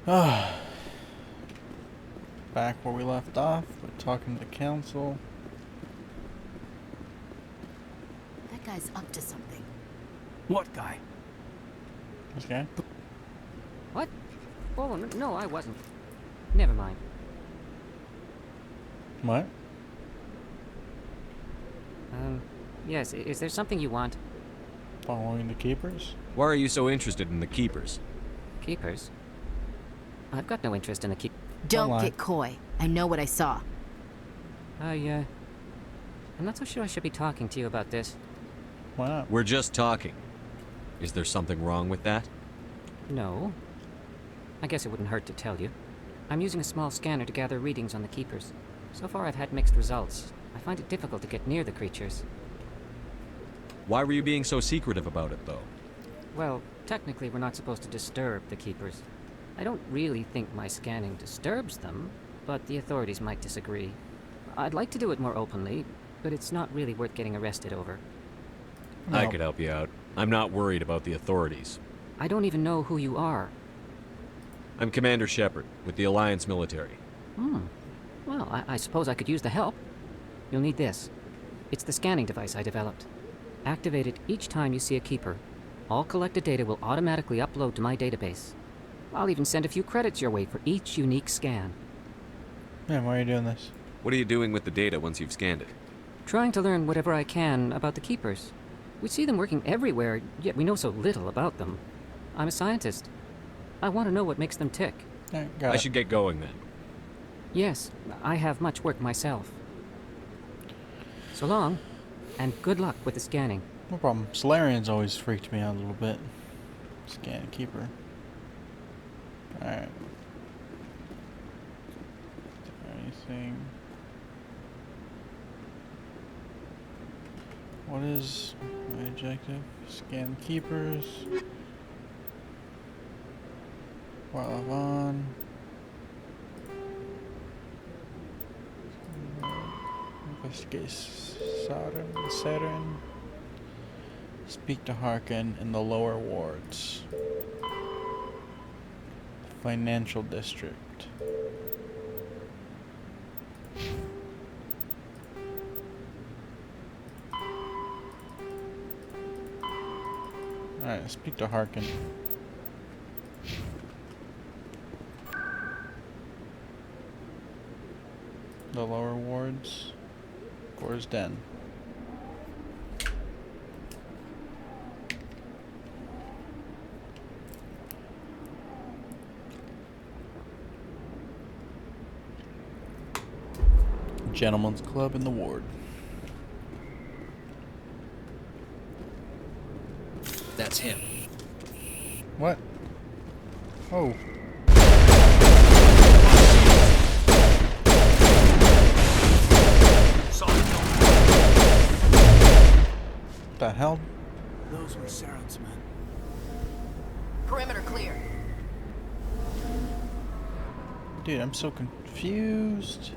Back where we left off, we're talking to the council. That guy's up to something. What guy? This guy? What? Oh, no, I wasn't. Never mind. What? Yes, is there something you want? Following the keepers? Why are you so interested in the keepers? Keepers? I've got no interest in the Don't lie. get coy. I know what I saw. I'm not so sure I should be talking to you about this. Why not? We're just talking. Is there something wrong with that? No. I guess it wouldn't hurt to tell you. I'm using a small scanner to gather readings on the keepers. So far I've had mixed results. I find it difficult to get near the creatures. Why were you being so secretive about it, though? Well, technically we're not supposed to disturb the keepers. I don't really think my scanning disturbs them, but the authorities might disagree. I'd like to do it more openly, but it's not really worth getting arrested over. No. I could help you out. I'm not worried about the authorities. I don't even know who you are. I'm Commander Shepard, with the Alliance military. Well, I suppose I could use the help. You'll need this. It's the scanning device I developed. Activate it each time you see a keeper. All collected data will automatically upload to my database. I'll even send a few credits your way for each unique scan. Man, why are you doing this? What are you doing with the data once you've scanned it? Trying to learn whatever I can about the keepers. We see them working everywhere, yet we know so little about them. I'm a scientist. I want to know what makes them tick. Alright, got I it. should get going then. Yes, I have much work myself. So long, and good luck with the scanning. No problem. Solarians always freaked me out a little bit. Scan keeper. Alright. Anything? What is my objective? Scan keepers. While I'm on. Investigate Saturn. Speak to Harkin in the lower wards. Financial district. Alright, speak to Harkin. The lower wards. Gore's Den. Gentleman's Club in the ward. That's him. What? Oh. The hell? Those were Saren's men. Perimeter clear. Dude, I'm so confused.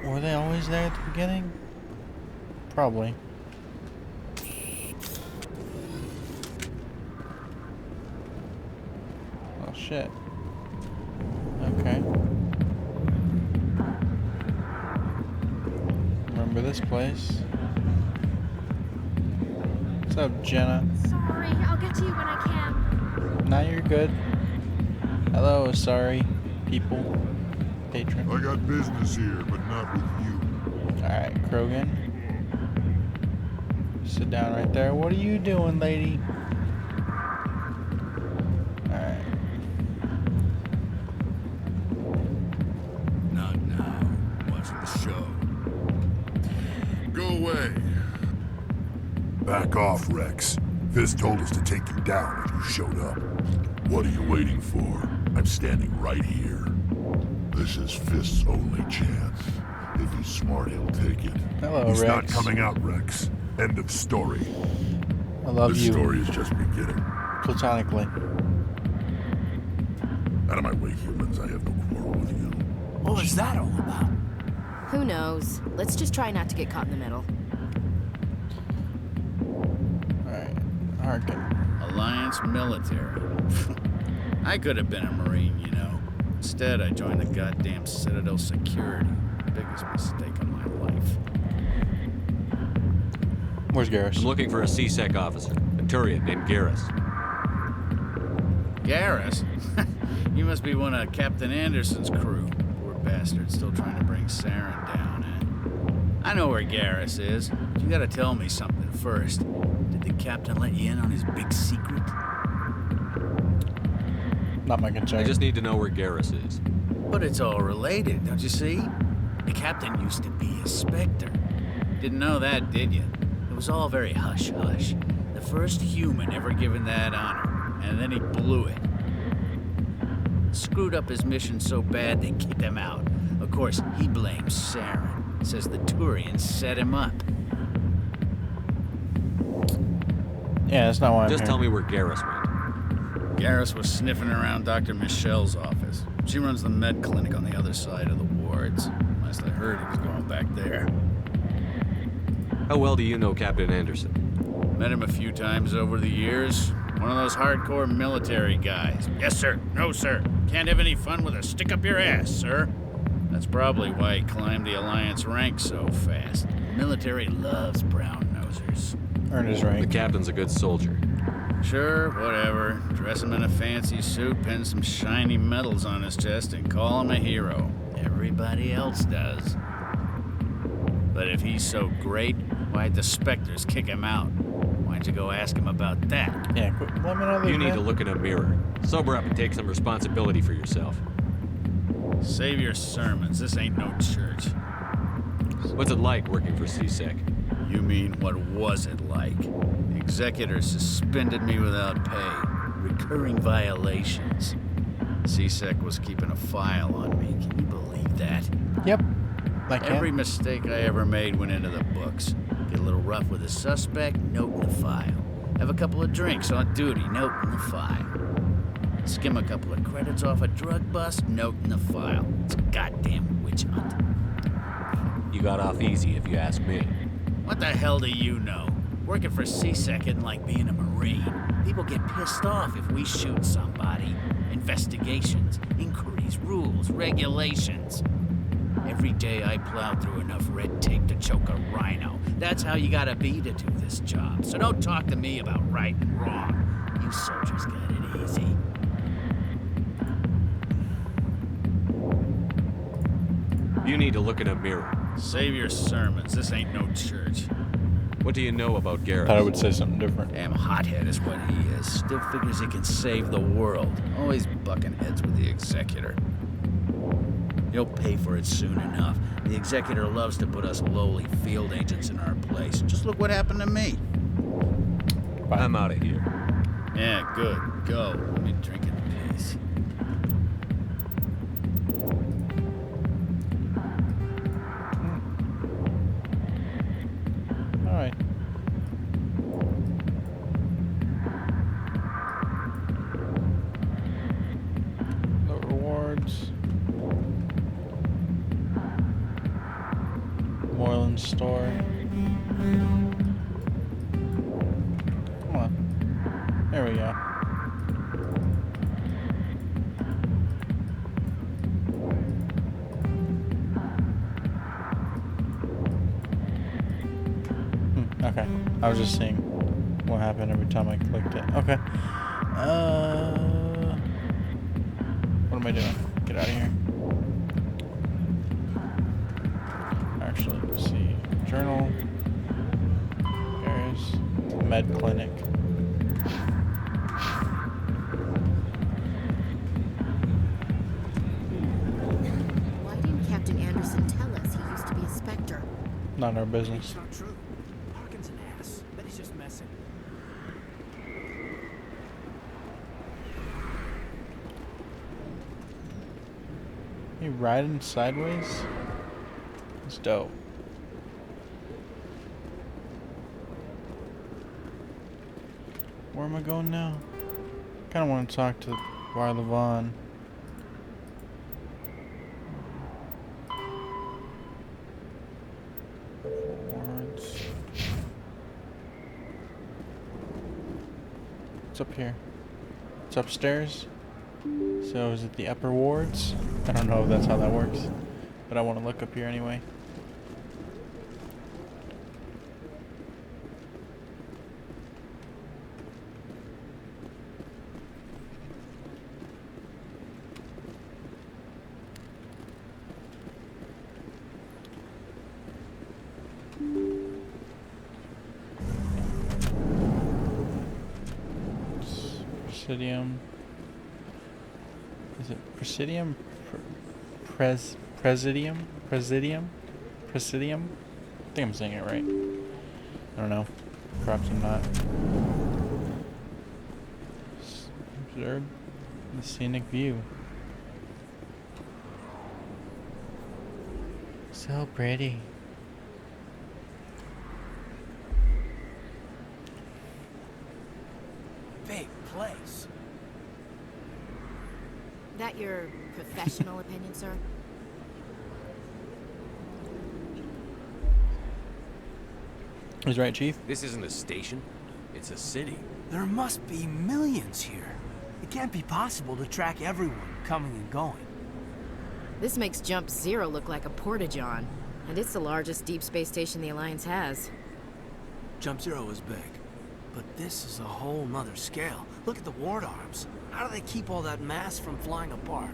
Were they always there at the beginning? Probably. Oh shit. Okay. Remember this place. What's up, Jenna? Sorry, I'll get to you when I can. Now you're good. Hello, sorry, people. Patron. I got business here, but not with you. Alright, Krogan. Sit down right there. What are you doing, lady? Alright. Not now. Watching the show. Go away. Back off, Rex. Fizz told us to take you down if you showed up. What are you waiting for? I'm standing right here. This is Fizz's only chance. If he's smart, he'll take it. Hello, He's not Rex. coming out, Rex. End of story. I love This you. story is just beginning. Platonically. Out of my way, humans. I have no quarrel with you. What was that all about? Who knows? Let's just try not to get caught in the middle. Alright. Harkin. Alliance military. I could have been a Marine, you know. Instead, I joined the goddamn Citadel security. Biggest mistake of my life. Where's Garrus? I'm looking for a C-Sec officer, a Turian named Garrus. Garrus? You must be one of Captain Anderson's crew. Poor bastard, still trying to bring Saren down, eh? I know where Garrus is. But you gotta tell me something first. Did the captain let you in on his big secret? Not my concern. I just need to know where Garrus is. But it's all related, don't you see? The captain used to be a Spectre. Didn't know that, did you? It was all very hush-hush. The first human ever given that honor, and then he blew it. Screwed up his mission so bad they kicked him out. Of course, he blames Saren. Says the Turians set him up. Yeah, that's not why I'm Just here. tell me where Garrus went. Garrus was sniffing around Dr. Michelle's office. She runs the med clinic on the other side of the wards. Last I heard, he was going back there. How well do you know Captain Anderson? Met him a few times over the years. One of those hardcore military guys. Yes, sir. No, sir. Can't have any fun with a stick up your ass, sir. That's probably why he climbed the Alliance ranks so fast. The military loves brown nosers. Earned his The rank. captain's a good soldier. Sure, whatever. Dress him in a fancy suit, pin some shiny medals on his chest, and call him a hero. Everybody else does. But if he's so great, why'd the Spectres kick him out? Why'd you go ask him about that? Yeah, quit. Let me know. You need to look in a mirror. Sober up and take some responsibility for yourself. Save your sermons. This ain't no church. What's it like working for C-Sec? You mean, what was it like? The executor suspended me without pay. Recurring violations. C-Sec was keeping a file on me. Can you believe that? Yep. Like Every mistake I ever made went into the books. Get a little rough with a suspect, note in the file. Have a couple of drinks on duty, note in the file. Skim a couple of credits off a drug bust, note in the file. It's a goddamn witch hunt. You got off easy, if you ask me. What the hell do you know? Working for C-Sec isn't like being a Marine. People get pissed off if we shoot somebody. Investigations, inquiries, rules, regulations. Every day I plow through enough red tape to choke a rhino. That's how you gotta be to do this job. So don't talk to me about right and wrong. You soldiers got it easy. You need to look in a mirror. Save your sermons. This ain't no church. What do you know about Garrus? Thought I would say something different. Damn hothead is what he is. Still figures he can save the world. Always bucking heads with the executor. He'll pay for it soon enough. The executor loves to put us lowly field agents in our place. Just look what happened to me. I'm out of here. Yeah, good. Go. Let me drink in peace. Alright. No rewards. Moreland store. Come on. There we go. Okay. I was just seeing what happened every time I clicked it. Okay. What am I doing? Get out of here. Actually, let's see. Journal. There's med clinic. Why didn't Captain Anderson tell us he used to be a Spectre? Not our business. Not true. Harkin's an ass. Bet he's just messing. You riding sideways? It's dope. Where am I going now? Kind of want to talk to Warla Vaughn. Wards. What's up here? It's upstairs. So is it the upper wards? I don't know if that's how that works, but I want to look up here anyway. Presidium. Is it Presidium? Presidium? Presidium? Presidium? I think I'm saying it right. I don't know. Perhaps I'm not. Observe the scenic view. So pretty. Big place. That your professional opinion, sir? He's right, Chief. This isn't a station. It's a city. There must be millions here. It can't be possible to track everyone coming and going. This makes Jump Zero look like a porta-john, and it's the largest deep space station the Alliance has. Jump Zero is big, but this is a whole nother scale. Look at the ward arms. How do they keep all that mass from flying apart?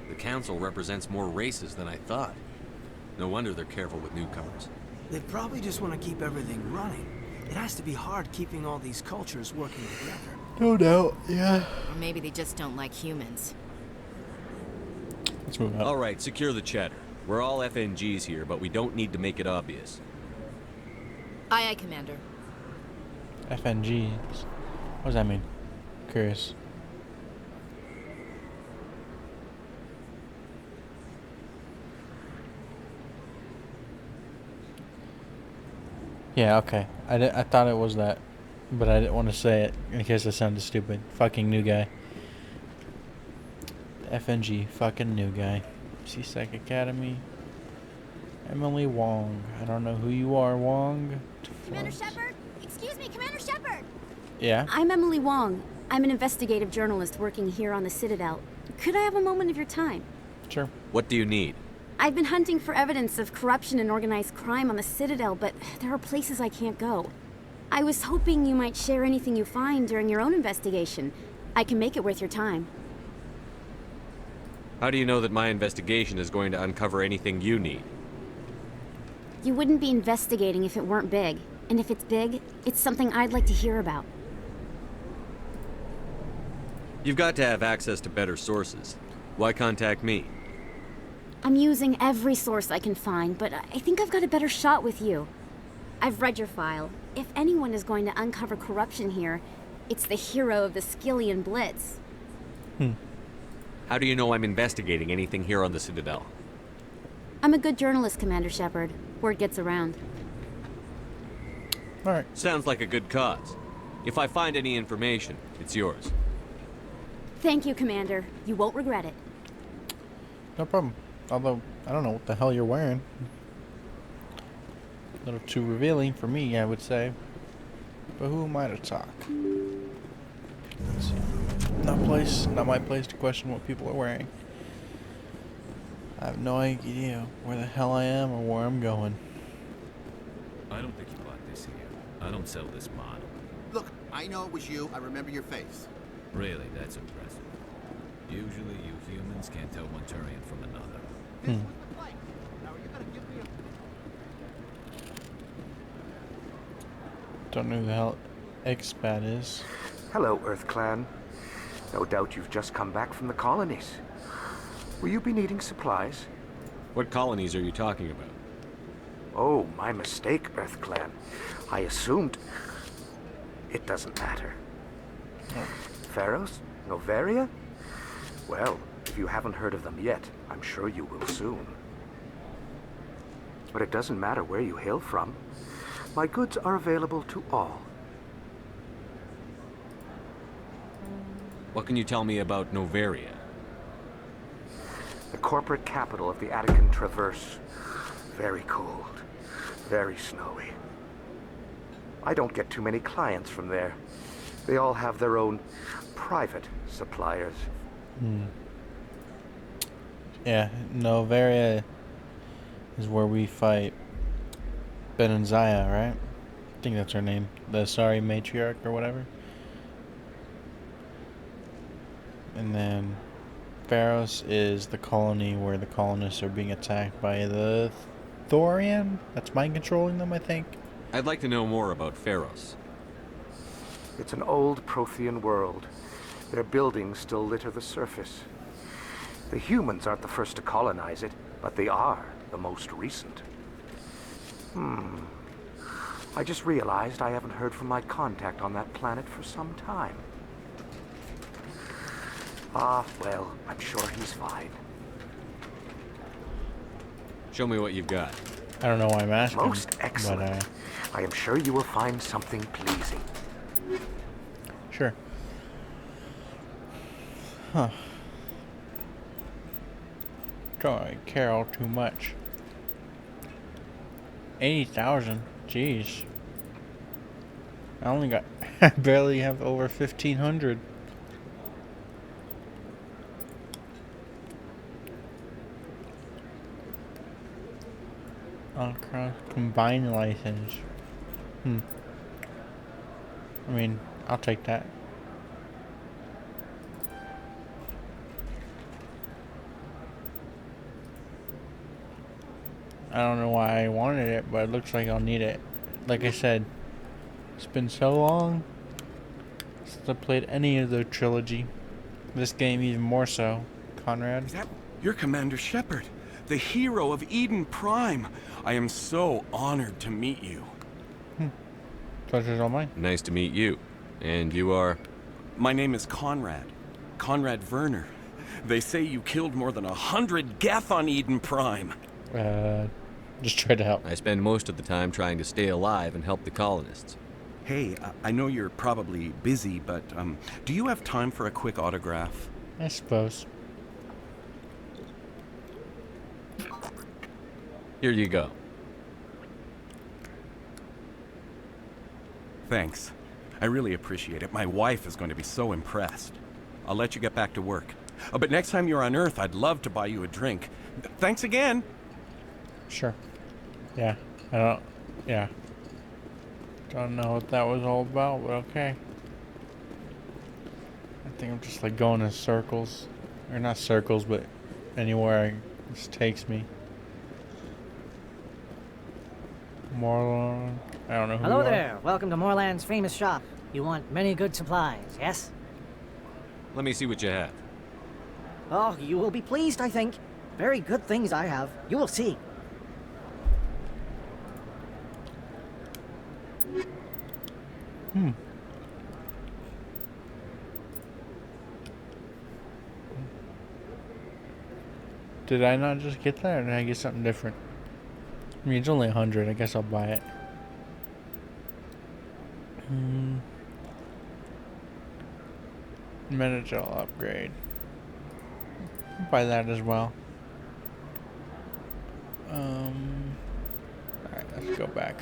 The council represents more races than I thought. No wonder they're careful with newcomers. They probably just want to keep everything running. It has to be hard keeping all these cultures working together. No doubt, yeah. Or maybe they just don't like humans. Let's move out. All right, secure the chatter. We're all FNGs here, but we don't need to make it obvious. Aye, aye, Commander. FNGs. What does that mean? Curious. Yeah, okay. I thought it was that, but I didn't want to say it in case I sounded stupid. Fucking new guy. FNG, fucking new guy. CSEC Academy. Emily Wong. I don't know who you are, Wong. Commander Shepard? Excuse me, Commander Shepard! Yeah? I'm Emily Wong. I'm an investigative journalist working here on the Citadel. Could I have a moment of your time? Sure. What do you need? I've been hunting for evidence of corruption and organized crime on the Citadel, but there are places I can't go. I was hoping you might share anything you find during your own investigation. I can make it worth your time. How do you know that my investigation is going to uncover anything you need? You wouldn't be investigating if it weren't big. And if it's big, it's something I'd like to hear about. You've got to have access to better sources. Why contact me? I'm using every source I can find, but I think I've got a better shot with you. I've read your file. If anyone is going to uncover corruption here, it's the hero of the Skillian Blitz. How do you know I'm investigating anything here on the Citadel? I'm a good journalist, Commander Shepard. Word gets around. Alright. Sounds like a good cause. If I find any information, it's yours. Thank you, Commander. You won't regret it. No problem. Although, I don't know what the hell you're wearing. A little too revealing for me, I would say. But who am I to talk? Let's see. Not my place to question what people are wearing. I have no idea where the hell I am or where I'm going. I don't think you bought this here. I don't sell this model. Look, I know it was you. I remember your face. Really, that's impressive. Usually you humans can't tell one Turian from another. This was the flight. Now are you gonna give me a... Don't know who the hell Expat is. Hello, Earth Clan. No doubt you've just come back from the colonies. Will you be needing supplies? What colonies are you talking about? Oh, my mistake, Earth Clan. I assumed... It doesn't matter. Pharos? Noveria? Well, if you haven't heard of them yet, I'm sure you will soon. But it doesn't matter where you hail from. My goods are available to all. What can you tell me about Noveria? The corporate capital of the Attican Traverse. Very cold. Very snowy. I don't get too many clients from there. They all have their own private suppliers. Yeah, Novaria is where we fight Ben and Zaya, right? I think that's her name. The sorry matriarch or whatever. And then Pharos is the colony where the colonists are being attacked by the Thorian. That's mind controlling them, I think. I'd like to know more about Pharos. It's an old Prothean world. Their buildings still litter the surface. The humans aren't the first to colonize it, but they are the most recent. I just realized I haven't heard from my contact on that planet for some time. Well, I'm sure he's fine. Show me what you've got. I don't know why I'm asking. Most excellent. But, I am sure you will find something pleasing. sure. Huh. Don't I care all too much. 80,000. Jeez. I only got. I barely have over 1,500. Crown combined license. I mean, I'll take that. I don't know why I wanted it, but it looks like I'll need it. Like I said, it's been so long since I played any of the trilogy. This game even more so. Conrad? Is that you're Commander Shepard, the hero of Eden Prime? I am so honored to meet you. Pleasure's all mine. Nice to meet you. And you are? My name is Conrad. Conrad Werner. They say you killed more than 100 Geth on Eden Prime. Just try to help. I spend most of the time trying to stay alive and help the colonists. Hey, I know you're probably busy, but do you have time for a quick autograph? I suppose. Here you go. Thanks. I really appreciate it. My wife is going to be so impressed. I'll let you get back to work. But next time you're on Earth, I'd love to buy you a drink. Thanks again. Sure. Yeah. Don't know what that was all about, but okay. I think I'm just like going in circles. Or not circles, but anywhere this takes me. Morlon. I don't know who Hello you are. there. Welcome to Moorland's famous shop. You want many good supplies, yes? Let me see what you have. Oh, you will be pleased, I think. Very good things I have. You will see. Did I not just get that, or did I get something different? I mean, it's only 100. I guess I'll buy it. Maniacal upgrade. I'll buy that as well. Alright, let's go back.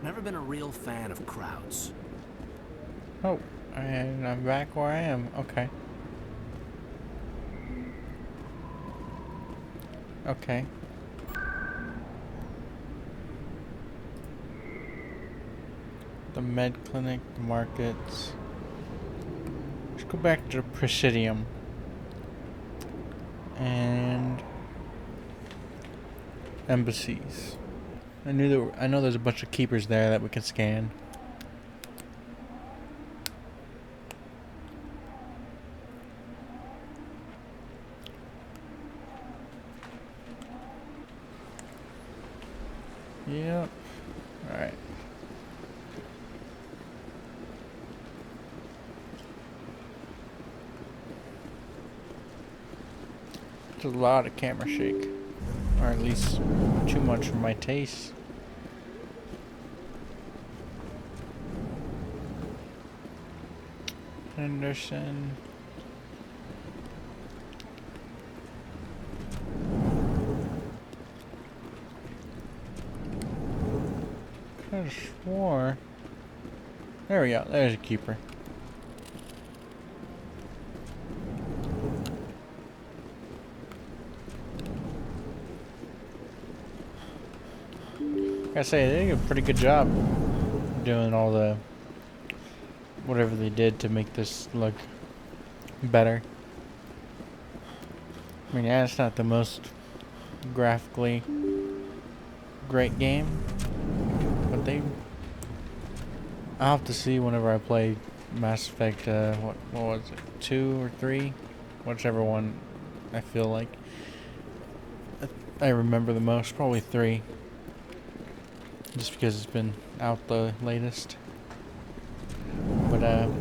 Never been a real fan of crowds. Oh, and I'm back where I am. Okay. Okay. The med clinic, the markets. Let's go back to the Presidium. And embassies. I know there's a bunch of keepers there that we can scan. Yep. Alright. It's a lot of camera shake. Or at least too much for my taste. Henderson. I just swore. There we go. There's a keeper. I say they did a pretty good job doing all the whatever they did to make this look better. I mean, yeah, it's not the most graphically great game, but I'll have to see whenever I play Mass Effect, what was it, 2 or 3? Whichever one I feel like I remember the most, probably 3. Just because it's been out the latest. But, I'll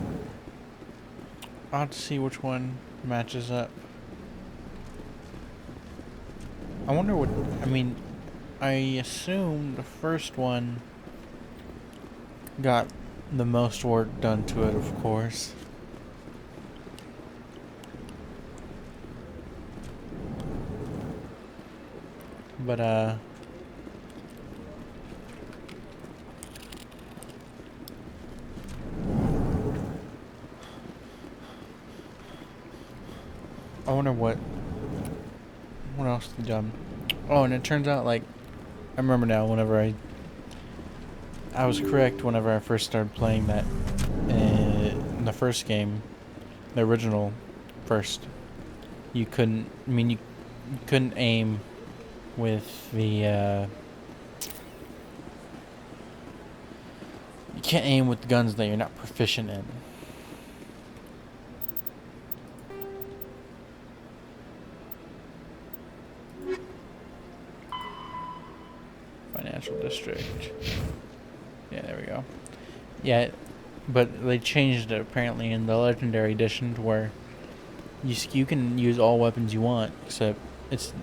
have to see which one matches up. I wonder what, I mean, I assume the first one got the most work done to it, of course. But, I wonder what else they done. Oh, and it turns out, like, I remember now, whenever I was correct whenever I first started playing that in the first game, the original first. You couldn't, I mean, you couldn't aim with the, you can't aim with the guns that you're not proficient in. Financial district. Yeah, there we go. Yeah, but they changed it apparently in the Legendary Edition to where you can use all weapons you want, except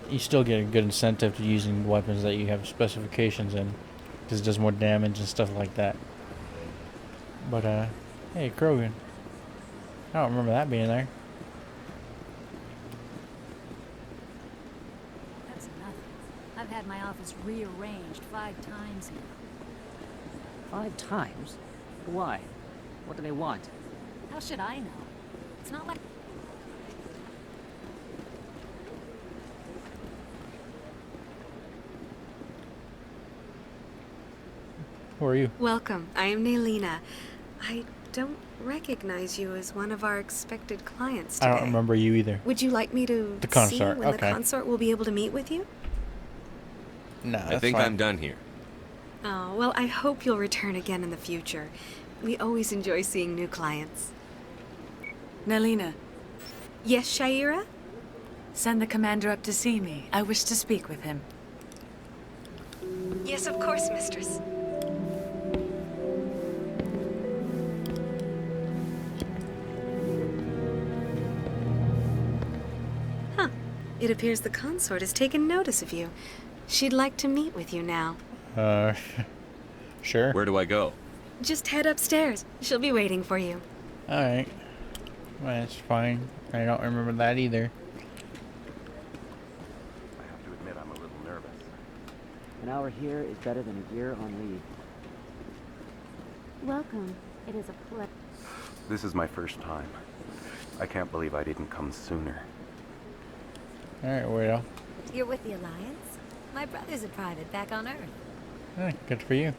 you still get a good incentive to using weapons that you have specifications in, because it does more damage and stuff like that. But hey, Krogan. I don't remember that being there. That's nothing. I've had my office rearranged 5 times now. 5 times? Why? What do they want? How should I know? It's not like... Who are you? Welcome. I am Naylina. I don't recognize you as one of our expected clients today. I don't remember you either. Would you like me to The see consort, when the okay. consort will be able to meet with you? No, I think I'm done here. Oh, well, I hope you'll return again in the future. We always enjoy seeing new clients. Naylina. Yes, Shaira? Send the commander up to see me. I wish to speak with him. Yes, of course, mistress. Huh. It appears the consort has taken notice of you. She'd like to meet with you now. Sure. Where do I go? Just head upstairs. She'll be waiting for you. Alright. Well, that's fine. I don't remember that either. I have to admit I'm a little nervous. An hour here is better than a year on leave. Welcome. It is a pleasure. This is my first time. I can't believe I didn't come sooner. Alright, weirdo. You're with the Alliance? My brother's a private back on Earth. Good for you.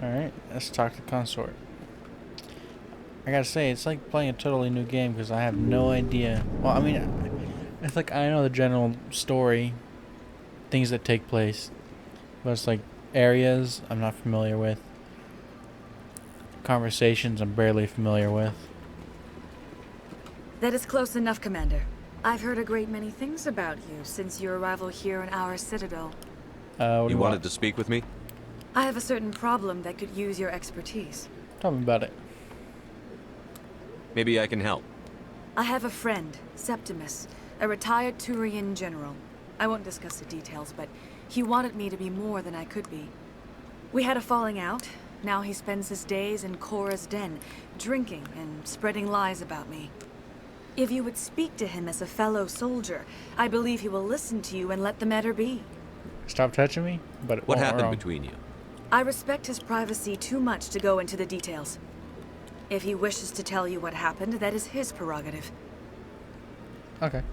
Alright, let's talk to Consort. I gotta say, it's like playing a totally new game because I have no idea. Well, I mean, it's like I know the general story, things that take place, but it's like areas I'm not familiar with, conversations I'm barely familiar with. That is close enough, Commander. I've heard a great many things about you since your arrival here in our citadel. What do You you wanted want? to speak with me? I have a certain problem that could use your expertise. Tell me about it. Maybe I can help. I have a friend, Septimus, a retired Turian general. I won't discuss the details, but he wanted me to be more than I could be. We had a falling out. Now he spends his days in Korra's den, drinking and spreading lies about me. If you would speak to him as a fellow soldier, I believe he will listen to you and let the matter be. Stop touching me? But it What won't happened wrong. between you? I respect his privacy too much to go into the details. If he wishes to tell you what happened, that is his prerogative. Okay.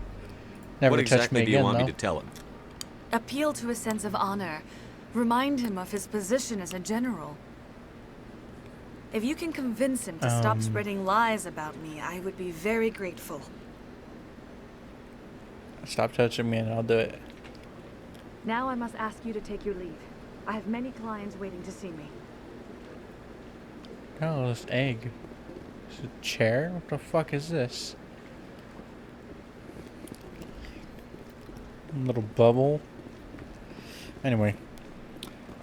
Never What touch exactly me do you again, want me though. to tell him? Appeal to his sense of honor. Remind him of his position as a general. If you can convince him to stop spreading lies about me, I would be very grateful. Stop touching me and I'll do it. Now I must ask you to take your leave. I have many clients waiting to see me. Oh, this egg. It's a chair? What the fuck is this? Little bubble. Anyway.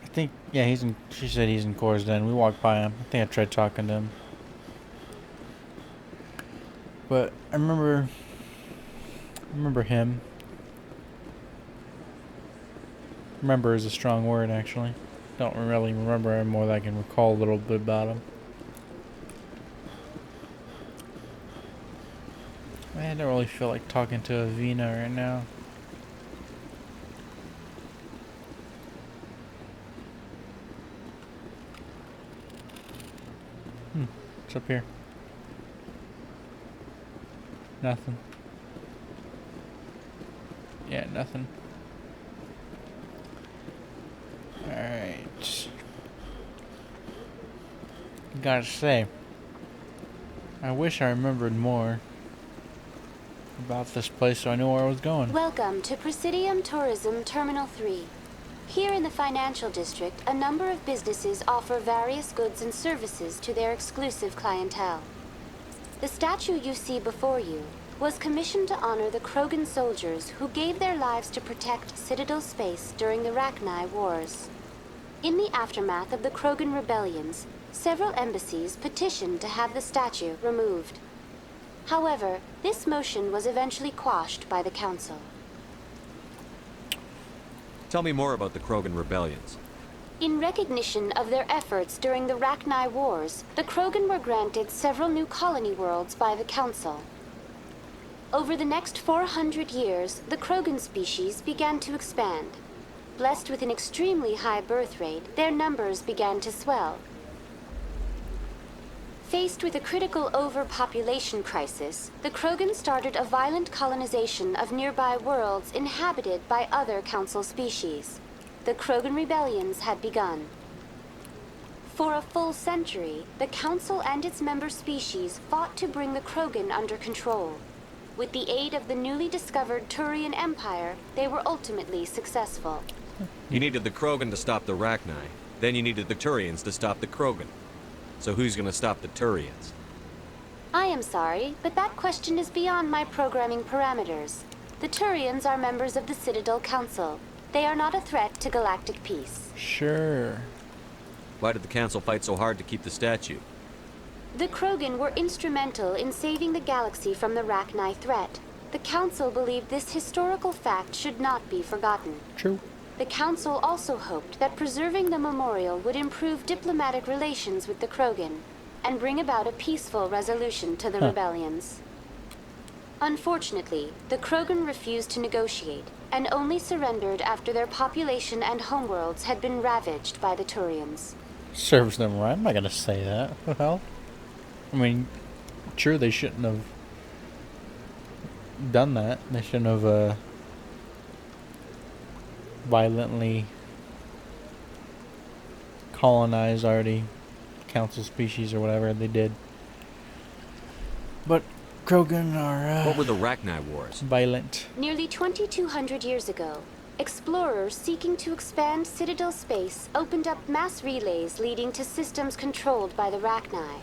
I think, yeah, he's in, she said he's in Kor's den. We walked by him. I think I tried talking to him. But I remember him. Remember is a strong word, actually. Don't really remember him more than I can recall a little bit about him. I don't really feel like talking to Avina right now. What's up here? Nothing. Yeah, nothing. Alright. Gotta say, I wish I remembered more about this place so I knew where I was going. Welcome to Presidium Tourism Terminal 3. Here in the financial district, a number of businesses offer various goods and services to their exclusive clientele. The statue you see before you was commissioned to honor the Krogan soldiers who gave their lives to protect Citadel space during the Rachni Wars. In the aftermath of the Krogan rebellions, several embassies petitioned to have the statue removed. However, this motion was eventually quashed by the Council. Tell me more about the Krogan rebellions. In recognition of their efforts during the Rachni Wars, the Krogan were granted several new colony worlds by the Council. Over the next 400 years, the Krogan species began to expand. Blessed with an extremely high birth rate, their numbers began to swell. Faced with a critical overpopulation crisis, the Krogan started a violent colonization of nearby worlds inhabited by other Council species. The Krogan rebellions had begun. For a full century, the Council and its member species fought to bring the Krogan under control. With the aid of the newly discovered Turian Empire, they were ultimately successful. You needed the Krogan to stop the Rachni. Then you needed the Turians to stop the Krogan. So who's gonna stop the Turians? I am sorry, but that question is beyond my programming parameters. The Turians are members of the Citadel Council. They are not a threat to galactic peace. Sure. Why did the Council fight so hard to keep the statue? The Krogan were instrumental in saving the galaxy from the Rachni threat. The Council believed this historical fact should not be forgotten. True. The Council also hoped that preserving the memorial would improve diplomatic relations with the Krogan and bring about a peaceful resolution to the rebellions. Unfortunately, the Krogan refused to negotiate and only surrendered after their population and homeworlds had been ravaged by the Turians. Serves them right. I'm not gonna say that. What the hell? I mean, sure, they shouldn't have done that. They shouldn't have violently colonized already Council species or whatever they did. But Krogan are what were the Rachni Wars? Violent. Nearly 2,200 years ago, explorers seeking to expand Citadel space opened up mass relays leading to systems controlled by the Rachni.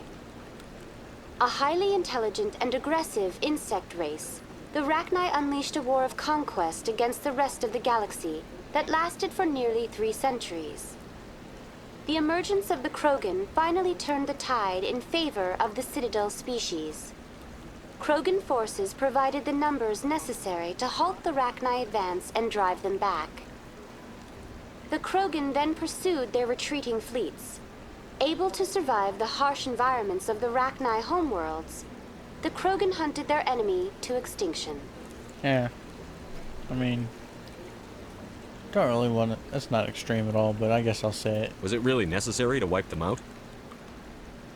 A highly intelligent and aggressive insect race, the Rachni unleashed a war of conquest against the rest of the galaxy that lasted for nearly 3 centuries. The emergence of the Krogan finally turned the tide in favor of the Citadel species. Krogan forces provided the numbers necessary to halt the Rachni advance and drive them back. The Krogan then pursued their retreating fleets. Able to survive the harsh environments of the Rachni homeworlds, the Krogan hunted their enemy to extinction. Yeah. I mean, Don't really want it. That's not extreme at all, but I guess I'll say it. Was it really necessary to wipe them out?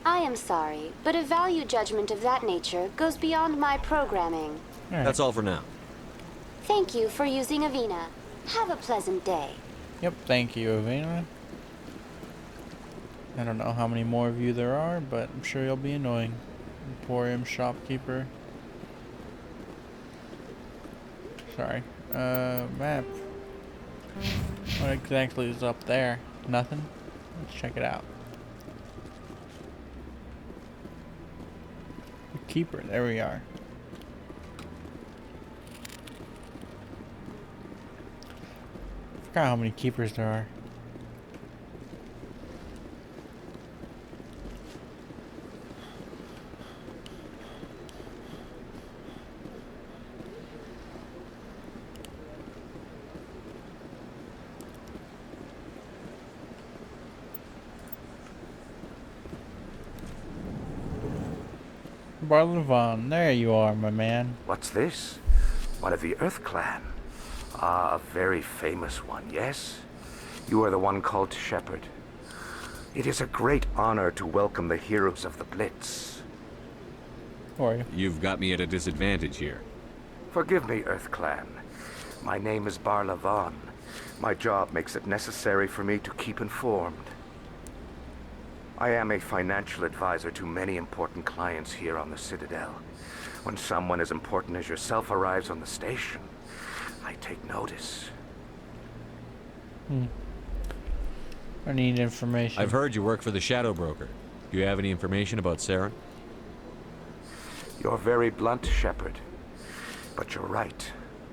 I am sorry, but a value judgment of that nature goes beyond my programming. Right. That's all for now. Thank you for using Avina. Have a pleasant day. Yep, thank you, Avina. I don't know how many more of you there are, but I'm sure you'll be annoying. Emporium shopkeeper. Sorry. Map. What exactly is up there? Nothing? Let's check it out. The keeper, there we are. Forgot how many keepers there are. Barlavon, there you are, my man. What's this? One of the Earth Clan. Ah, a very famous one, yes? You are the one called Shepard. It is a great honor to welcome the heroes of the Blitz. How are you? You've got me at a disadvantage here. Forgive me, Earth Clan. My name is Barlavon. My job makes it necessary for me to keep informed. I am a financial advisor to many important clients here on the Citadel. When someone as important as yourself arrives on the station, I take notice. I need information. I've heard you work for the Shadow Broker. Do you have any information about Saren? You're very blunt, Shepard. But you're right.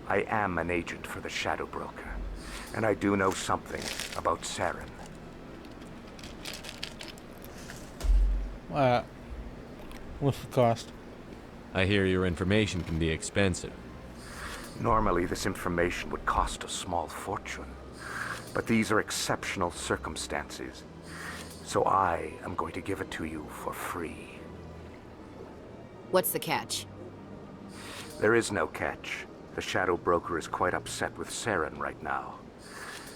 I am an agent for the Shadow Broker. And I do know something about Saren. What's the cost? I hear your information can be expensive. Normally, this information would cost a small fortune. But these are exceptional circumstances. So I am going to give it to you for free. What's the catch? There is no catch. The Shadow Broker is quite upset with Saren right now.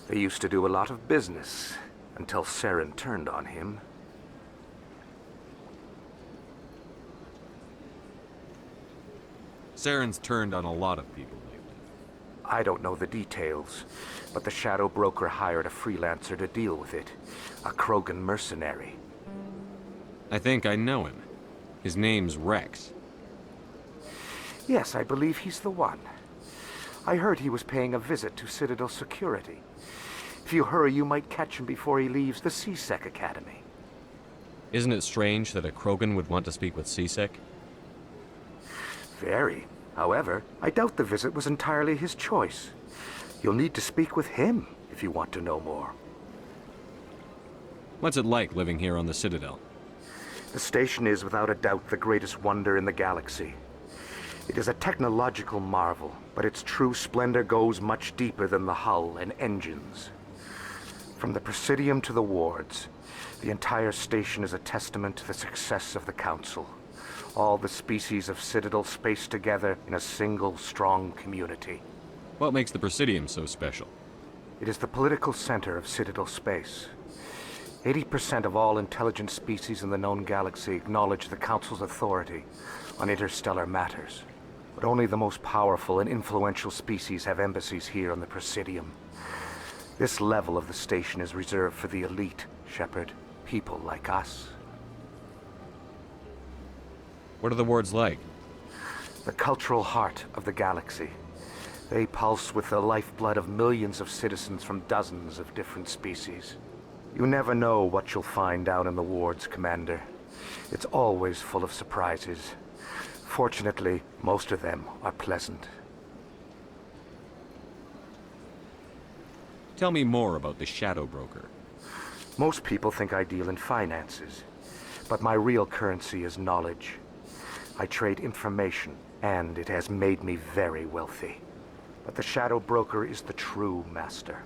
They used to do a lot of business until Saren turned on him. Saren's turned on a lot of people lately. I don't know the details, but the Shadow Broker hired a freelancer to deal with it. A Krogan mercenary. I think I know him. His name's Rex. Yes, I believe he's the one. I heard he was paying a visit to Citadel security. If you hurry, you might catch him before he leaves the C-Sec Academy. Isn't it strange that a Krogan would want to speak with C-Sec? Very. However, I doubt the visit was entirely his choice. You'll need to speak with him if you want to know more. What's it like living here on the Citadel? The station is without a doubt the greatest wonder in the galaxy. It is a technological marvel, but its true splendor goes much deeper than the hull and engines. From the Presidium to the wards, the entire station is a testament to the success of the Council. All the species of Citadel spaced together in a single, strong community. What makes the Presidium so special? It is the political center of Citadel space. 80% of all intelligent species in the known galaxy acknowledge the Council's authority on interstellar matters. But only the most powerful and influential species have embassies here on the Presidium. This level of the station is reserved for the elite, Shepard. People like us. What are the wards like? The cultural heart of the galaxy. They pulse with the lifeblood of millions of citizens from dozens of different species. You never know what you'll find down in the wards, Commander. It's always full of surprises. Fortunately, most of them are pleasant. Tell me more about the Shadow Broker. Most people think I deal in finances, but my real currency is knowledge. I trade information, and it has made me very wealthy. But the Shadow Broker is the true master.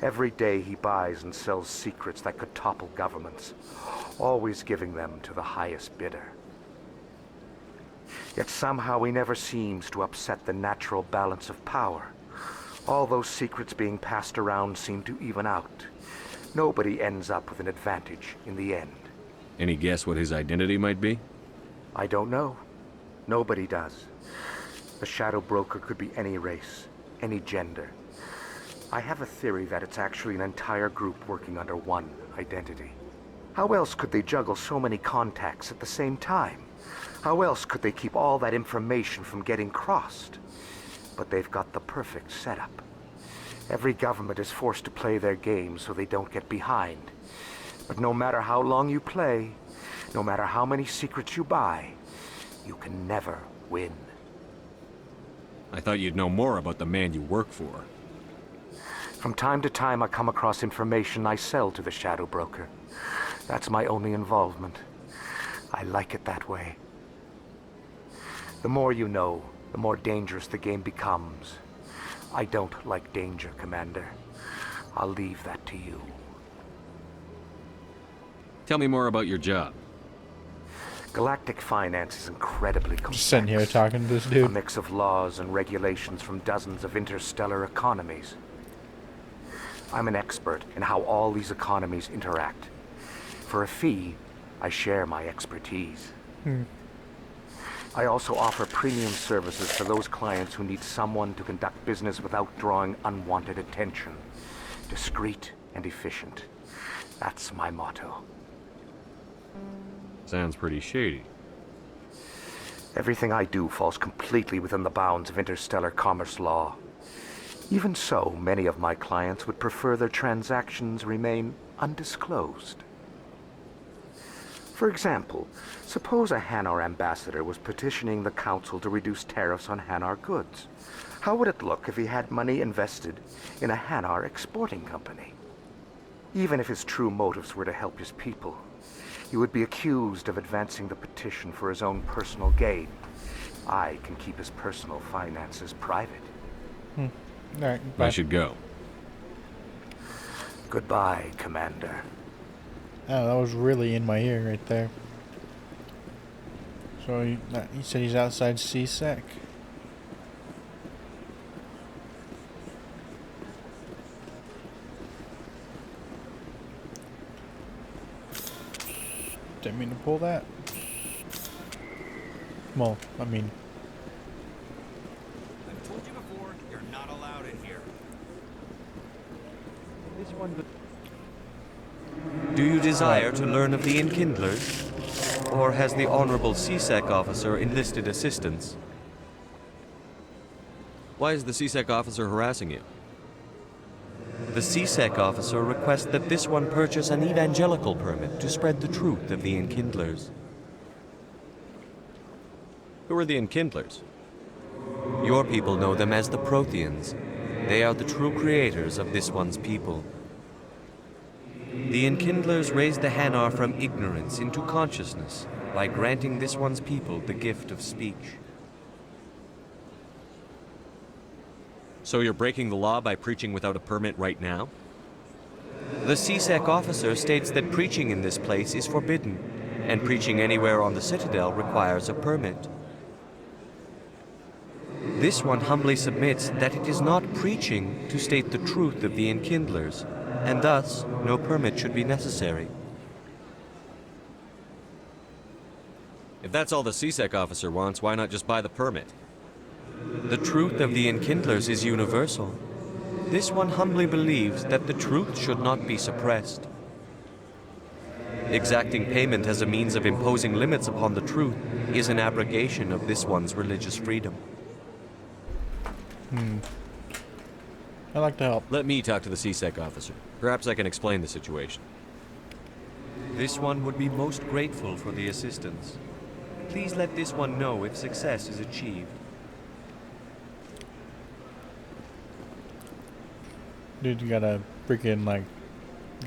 Every day he buys and sells secrets that could topple governments, always giving them to the highest bidder. Yet somehow he never seems to upset the natural balance of power. All those secrets being passed around seem to even out. Nobody ends up with an advantage in the end. Any guess what his identity might be? I don't know. Nobody does. A shadow broker could be any race, any gender. I have a theory that it's actually an entire group working under one identity. How else could they juggle so many contacts at the same time? How else could they keep all that information from getting crossed? But they've got the perfect setup. Every government is forced to play their game so they don't get behind. But no matter how long you play, no matter how many secrets you buy, you can never win. I thought you'd know more about the man you work for. From time to time, I come across information I sell to the shadow broker. That's my only involvement. I like it that way. The more you know, the more dangerous the game becomes. I don't like danger, Commander. I'll leave that to you. Tell me more about your job. Galactic finance is incredibly complex. Just sitting here talking to this dude. A mix of laws and regulations from dozens of interstellar economies. I'm an expert in how all these economies interact. For a fee, I share my expertise. I also offer premium services for those clients who need someone to conduct business without drawing unwanted attention. Discreet and efficient. That's my motto. Sounds pretty shady. Everything I do falls completely within the bounds of interstellar commerce law. Even so, many of my clients would prefer their transactions remain undisclosed. For example, suppose a Hanar ambassador was petitioning the council to reduce tariffs on Hanar goods. How would it look if he had money invested in a Hanar exporting company? Even if his true motives were to help his people, he would be accused of advancing the petition for his own personal gain. I can keep his personal finances private. All right, bye. I should go. Goodbye, Commander. Oh, that was really in my ear right there. So he said he's outside CSEC. Didn't mean to pull that. Well, I mean... I've told you before, you're not allowed in here. This one... Do you desire to learn of the Enkindlers? Or has the Honorable CSEC officer enlisted assistance? Why is the CSEC officer harassing you? The CSEC officer requests that this one purchase an evangelical permit to spread the truth of the Enkindlers. Who are the Enkindlers? Your people know them as the Protheans. They are the true creators of this one's people. The Enkindlers raised the Hanar from ignorance into consciousness by granting this one's people the gift of speech. So you're breaking the law by preaching without a permit right now? The CSEC officer states that preaching in this place is forbidden, and preaching anywhere on the Citadel requires a permit. This one humbly submits that it is not preaching to state the truth of the Enkindlers, and thus no permit should be necessary. If that's all the CSEC officer wants, why not just buy the permit? The truth of the Enkindlers is universal. This one humbly believes that the truth should not be suppressed. Exacting payment as a means of imposing limits upon the truth is an abrogation of this one's religious freedom. I'd like to help. Let me talk to the CSEC officer. Perhaps I can explain the situation. This one would be most grateful for the assistance. Please let this one know if success is achieved. Dude, you got a freaking, like,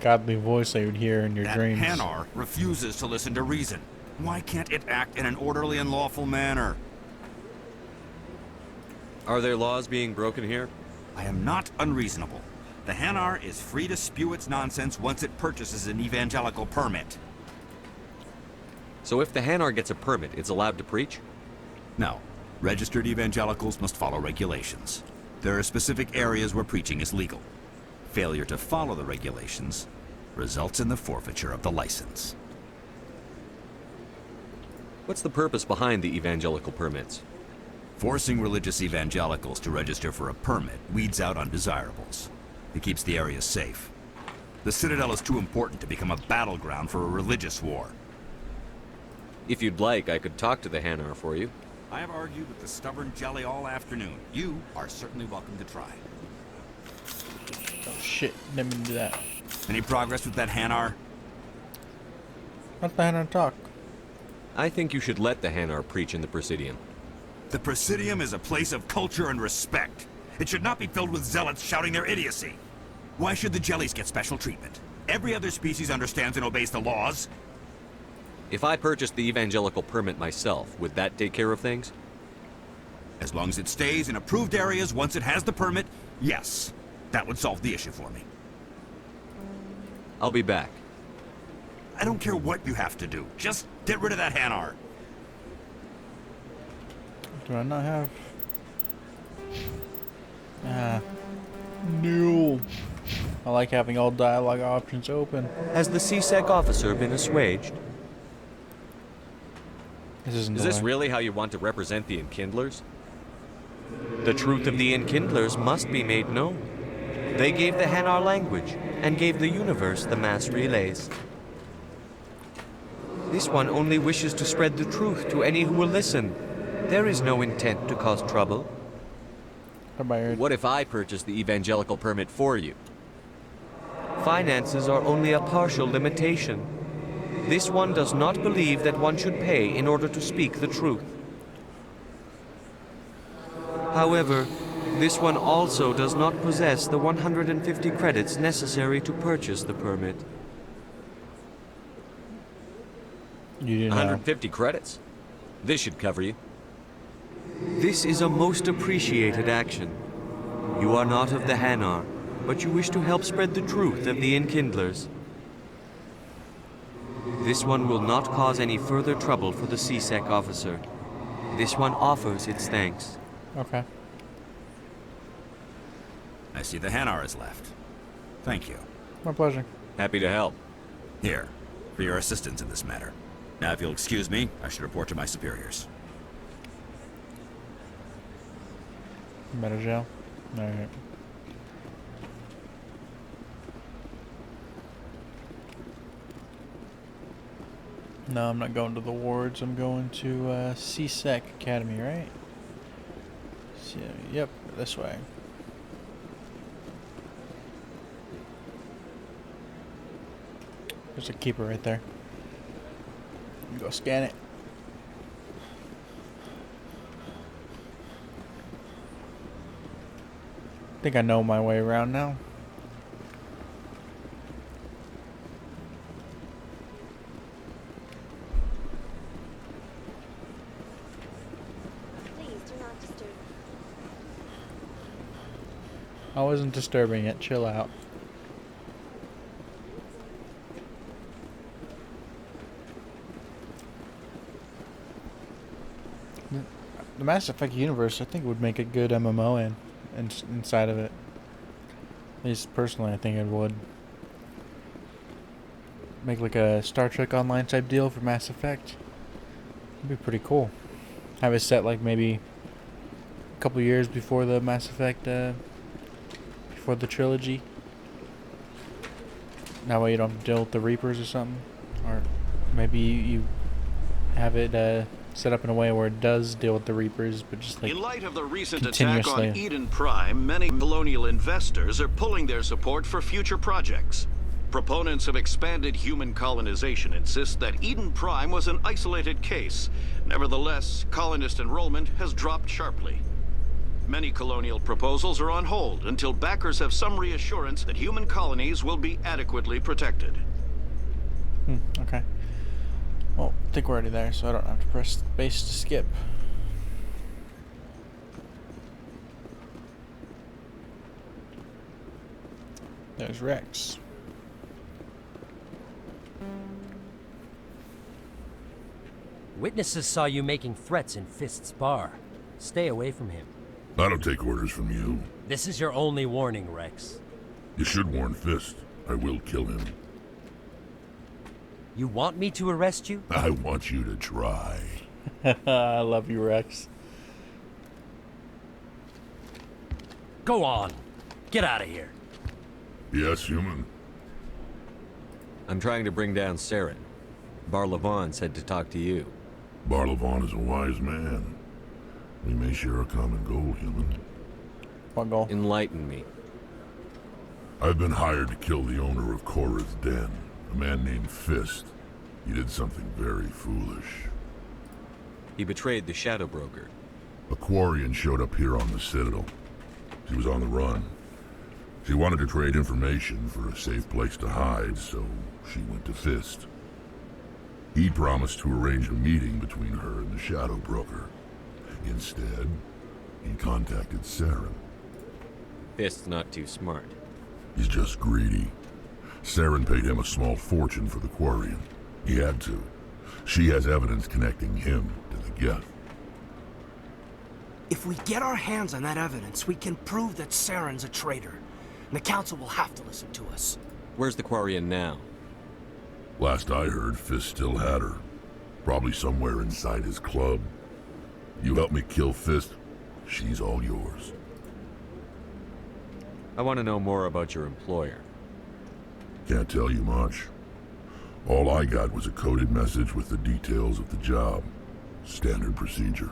godly voice that you would hear in your dreams. That Hanar refuses to listen to reason. Why can't it act in an orderly and lawful manner? Are there laws being broken here? I am not unreasonable. The Hanar is free to spew its nonsense once it purchases an evangelical permit. So if the Hanar gets a permit, it's allowed to preach? No. Registered evangelicals must follow regulations. There are specific areas where preaching is legal. Failure to follow the regulations results in the forfeiture of the license. What's the purpose behind the evangelical permits? Forcing religious evangelicals to register for a permit weeds out undesirables. It keeps the area safe. The Citadel is too important to become a battleground for a religious war. If you'd like, I could talk to the Hanar for you. I have argued with the stubborn jelly all afternoon. You are certainly welcome to try. Oh shit, didn't mean to do that. Any progress with that Hanar? Let the Hanar talk. I think you should let the Hanar preach in the Presidium. The Presidium is a place of culture and respect. It should not be filled with zealots shouting their idiocy. Why should the jellies get special treatment? Every other species understands and obeys the laws. If I purchased the evangelical permit myself, would that take care of things? As long as it stays in approved areas once it has the permit, yes. That would solve the issue for me. I'll be back. I don't care what you have to do. Just get rid of that Hanar. Do I not have... No. I like having all dialogue options open. Has the CSEC officer been assuaged? Is this really how you want to represent the Enkindlers? The truth of the Enkindlers must be made known. They gave the Hanar language, and gave the universe the mass relays. This one only wishes to spread the truth to any who will listen. There is no intent to cause trouble. What if I purchase the evangelical permit for you? Finances are only a partial limitation. This one does not believe that one should pay in order to speak the truth. However, this one also does not possess the 150 credits necessary to purchase the permit. You didn't 150 credits? This should cover you. This is a most appreciated action. You are not of the Hanar, but you wish to help spread the truth of the Enkindlers. This one will not cause any further trouble for the CSEC officer. This one offers its thanks. Okay. I see the Hanar is left. Thank you. My pleasure. Happy to help. Here, for your assistance in this matter. Now, if you'll excuse me, I should report to my superiors. Better jail? Alright. No, I'm not going to the wards. I'm going to CSEC Academy, right? So, yep, this way. There's a keeper right there. You go scan it. I think I know my way around now. Please do not disturb. I wasn't disturbing it. Chill out. The Mass Effect universe, I think, would make a good MMO inside of it. At least personally, I think it would. Make like a Star Trek Online type deal for Mass Effect. It'd be pretty cool. Have it set like maybe a couple years before the Mass Effect, before the trilogy. That way you don't have to deal with the Reapers or something. Or maybe you have it set up in a way where it does deal with the Reapers, but just like in light of the recent attack continuously. on Eden Prime, many colonial investors are pulling their support for future projects. Proponents of expanded human colonization insist that Eden Prime was an isolated case. Nevertheless, colonist enrollment has dropped sharply. Many colonial proposals are on hold until backers have some reassurance that human colonies will be adequately protected. Okay. Well, I think we're already there, so I don't have to press space to skip. There's Rex. Witnesses saw you making threats in Fist's bar. Stay away from him. I don't take orders from you. This is your only warning, Rex. You should warn Fist. I will kill him. You want me to arrest you? I want you to try. I love you, Rex. Go on. Get out of here. Yes, human. I'm trying to bring down Saren. Barlavon said to talk to you. Barlavon is a wise man. We may share a common goal, human. What goal? Enlighten me. I've been hired to kill the owner of Korra's Den, a man named Fist. He did something very foolish. He betrayed the Shadow Broker. A Quarian showed up here on the Citadel. She was on the run. She wanted to trade information for a safe place to hide, so she went to Fist. He promised to arrange a meeting between her and the Shadow Broker. Instead, he contacted Saren. Fist's not too smart. He's just greedy. Saren paid him a small fortune for the Quarian. He had to. She has evidence connecting him to the Geth. If we get our hands on that evidence, we can prove that Saren's a traitor. And the Council will have to listen to us. Where's the Quarian now? Last I heard, Fist still had her. Probably somewhere inside his club. You help me kill Fist, she's all yours. I want to know more about your employer. Can't tell you much. All I got was a coded message with the details of the job. Standard procedure.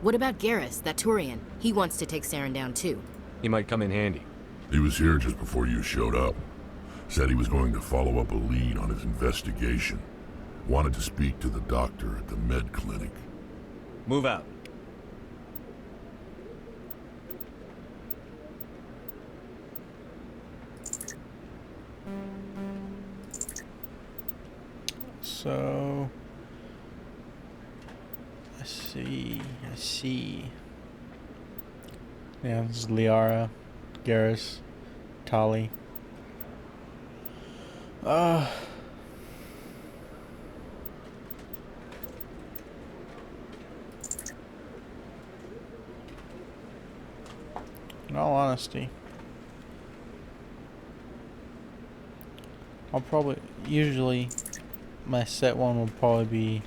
What about Garrus, that Turian? He wants to take Saren down too. He might come in handy. He was here just before you showed up. Said he was going to follow up a lead on his investigation. Wanted to speak to the doctor at the med clinic. Move out. So... I see. Yeah, this is Liara, Garrus, Tali. In all honesty, I'll probably, usually my set one will probably be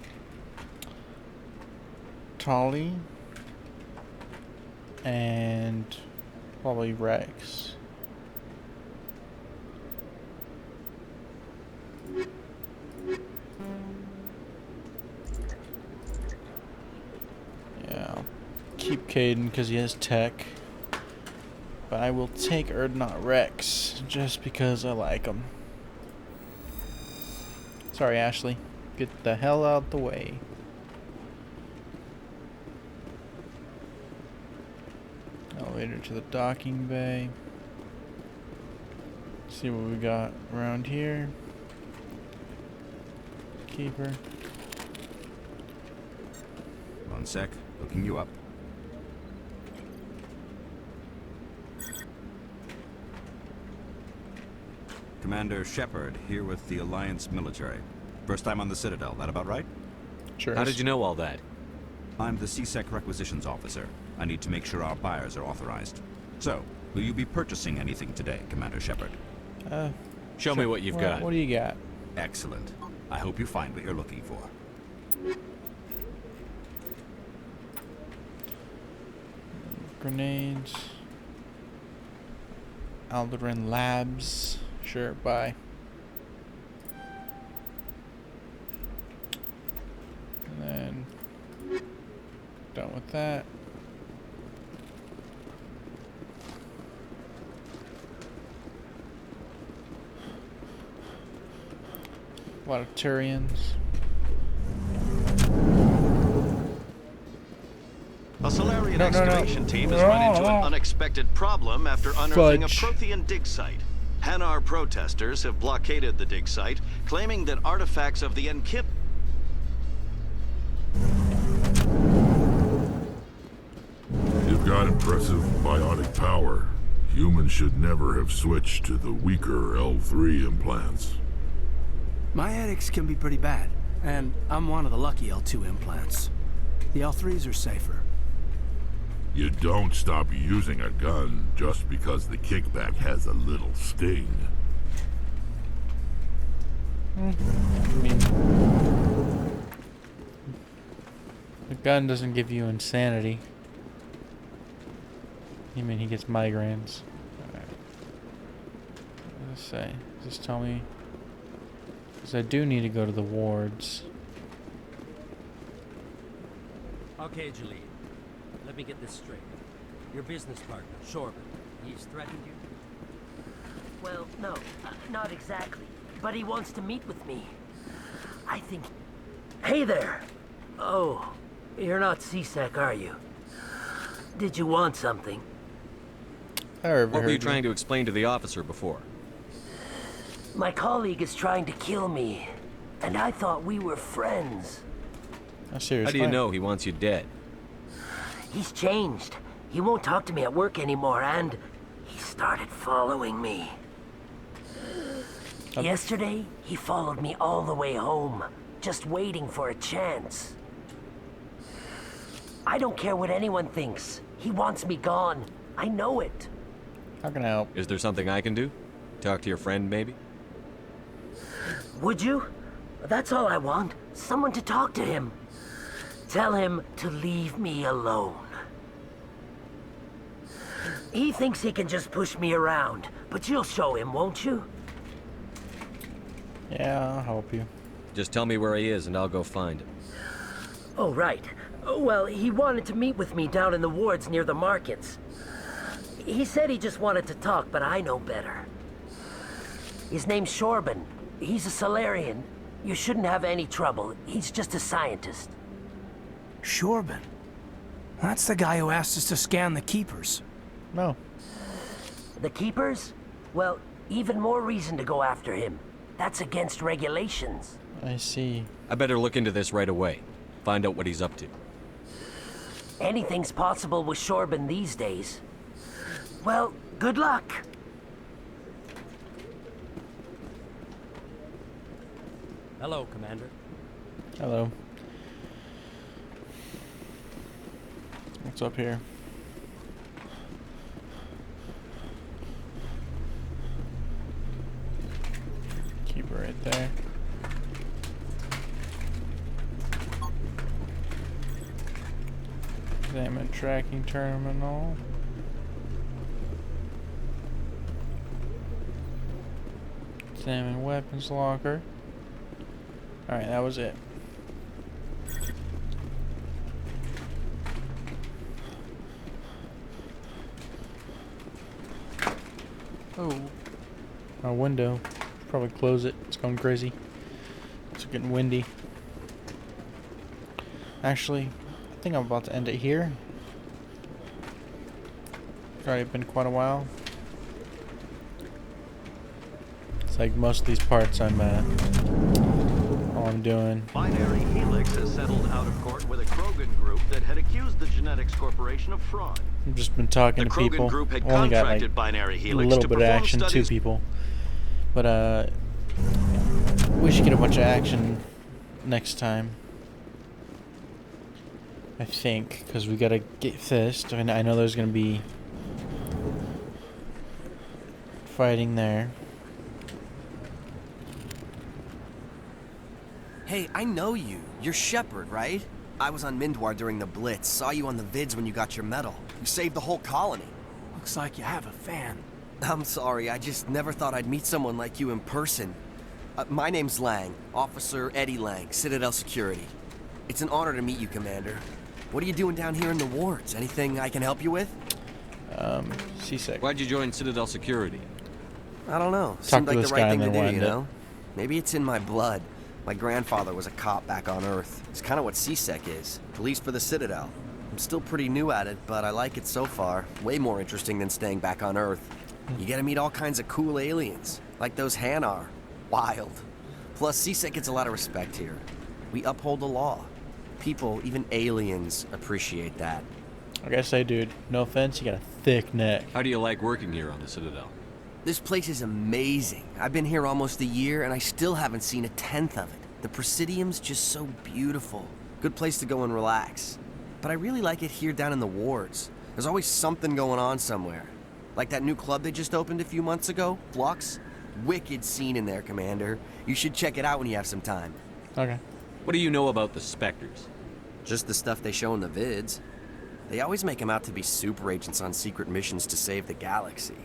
Tali and probably Rex. Yeah, I'll keep Caden because he has tech. But I will take Erdnot Rex just because I like him. Sorry, Ashley. Get the hell out the way. Elevator to the docking bay. See what we got around here. Keeper. One sec, hooking you up. Commander Shepard, here with the Alliance military. First time on the Citadel, that about right? Sure. How did you know all that? I'm the CSEC requisitions officer. I need to make sure our buyers are authorized. So, will you be purchasing anything today, Commander Shepard? Show me what you've got. What do you got? Excellent. I hope you find what you're looking for. Grenades. Alderan Labs. Sure, bye. And then done with that. A lot of Turians. A Solarian excavation team has run into an unexpected problem after unearthing a Prothean dig site. Hanar protesters have blockaded the dig site, claiming that artifacts of the Enkip... You've got impressive biotic power. Humans should never have switched to the weaker L3 implants. My addicts can be pretty bad, and I'm one of the lucky L2 implants. The L3s are safer. You don't stop using a gun just because the kickback has a little sting. I mean, the gun doesn't give you insanity. You mean he gets migraines? Alright. Let's say, just tell me, because I do need to go to the wards. Okay, Julie. Let me get this straight. Your business partner, Shorban, he's threatened you? Well, no, not exactly. But he wants to meet with me. I think... Hey there! Oh, you're not C-Sec, are you? Did you want something? What were you trying to explain to the officer before? My colleague is trying to kill me, and I thought we were friends. How serious? How do you know he wants you dead? He's changed. He won't talk to me at work anymore, and he started following me. Yesterday, he followed me all the way home, just waiting for a chance. I don't care what anyone thinks. He wants me gone. I know it. How can I help? Is there something I can do? Talk to your friend, maybe? Would you? That's all I want. Someone to talk to him. Tell him to leave me alone. He thinks he can just push me around, but you'll show him, won't you? Yeah, I'll help you. Just tell me where he is and I'll go find him. Oh, right. Well, he wanted to meet with me down in the wards near the markets. He said he just wanted to talk, but I know better. His name's Shorban. He's a Solarian. You shouldn't have any trouble. He's just a scientist. Shorban? That's the guy who asked us to scan the Keepers. No. The Keepers? Well, even more reason to go after him. That's against regulations. I see. I better look into this right away. Find out what he's up to. Anything's possible with Shorban these days. Well, good luck. Hello, Commander. Hello. What's up here? Keep it right there. Examine tracking terminal. Examine weapons locker. Alright, that was it. Oh. Our window. Probably close it. It's going crazy. It's getting windy. Actually, I think I'm about to end it here. It's already been quite a while. It's like most of these parts all I'm doing. Binary Helix has settled out of court with a Krogan group that had accused the Genetics Corporation of fraud. I've just been talking to people. The Krogan group had Only got like Binary a Helix little to bit of perform action, studies. 2 people. But we should get a bunch of action next time. I think, because we gotta get Fist. I know there's gonna be fighting there. Hey, I know you. You're Shepard, right? I was on Mindwar during the Blitz. Saw you on the vids when you got your medal. You saved the whole colony. Looks like you have a fan. I'm sorry, I just never thought I'd meet someone like you in person. My name's Lang, Officer Eddie Lang, Citadel Security. It's an honor to meet you, Commander. What are you doing down here in the wards? Anything I can help you with? C-Sec. Why'd you join Citadel Security? I don't know. Talk Seemed to like this the guy right and thing to then do, wind you it. know? Maybe it's in my blood. My grandfather was a cop back on Earth. It's kind of what C-Sec is. Police for the Citadel. I'm still pretty new at it, but I like it so far. Way more interesting than staying back on Earth. You get to meet all kinds of cool aliens, like those Hanar. Wild. Plus, C-Sec gets a lot of respect here. We uphold the law. People, even aliens, appreciate that. I gotta say, dude, no offense, you got a thick neck. How do you like working here on the Citadel? This place is amazing. I've been here almost a year, and I still haven't seen a tenth of it. The Presidium's just so beautiful. Good place to go and relax. But I really like it here down in the wards. There's always something going on somewhere. Like that new club they just opened a few months ago, Flux. Wicked scene in there, Commander. You should check it out when you have some time. Okay. What do you know about the Spectres? Just the stuff they show in the vids. They always make them out to be super agents on secret missions to save the galaxy.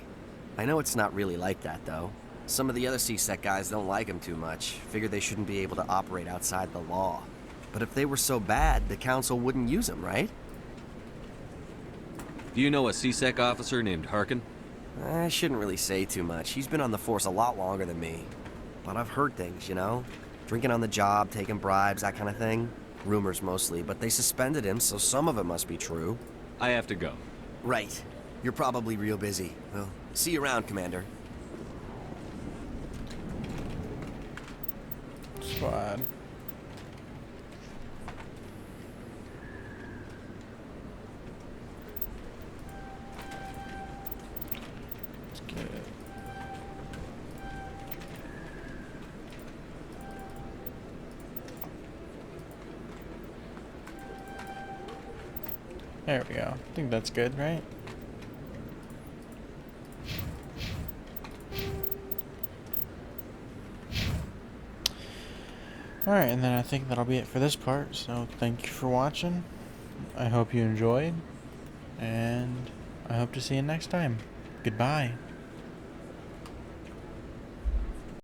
I know it's not really like that, though. Some of the other CSEC guys don't like them too much. Figure they shouldn't be able to operate outside the law. But if they were so bad, the Council wouldn't use them, right? Do you know a CSEC officer named Harkin? I shouldn't really say too much. He's been on the force a lot longer than me. But I've heard things, you know? Drinking on the job, taking bribes, that kind of thing. Rumors mostly, but they suspended him, so some of it must be true. I have to go. Right. You're probably real busy. Well, see you around, Commander. Squad. Let's get it. There we go. I think that's good, right? Alright, and then I think that'll be it for this part, so thank you for watching. I hope you enjoyed, and I hope to see you next time. Goodbye.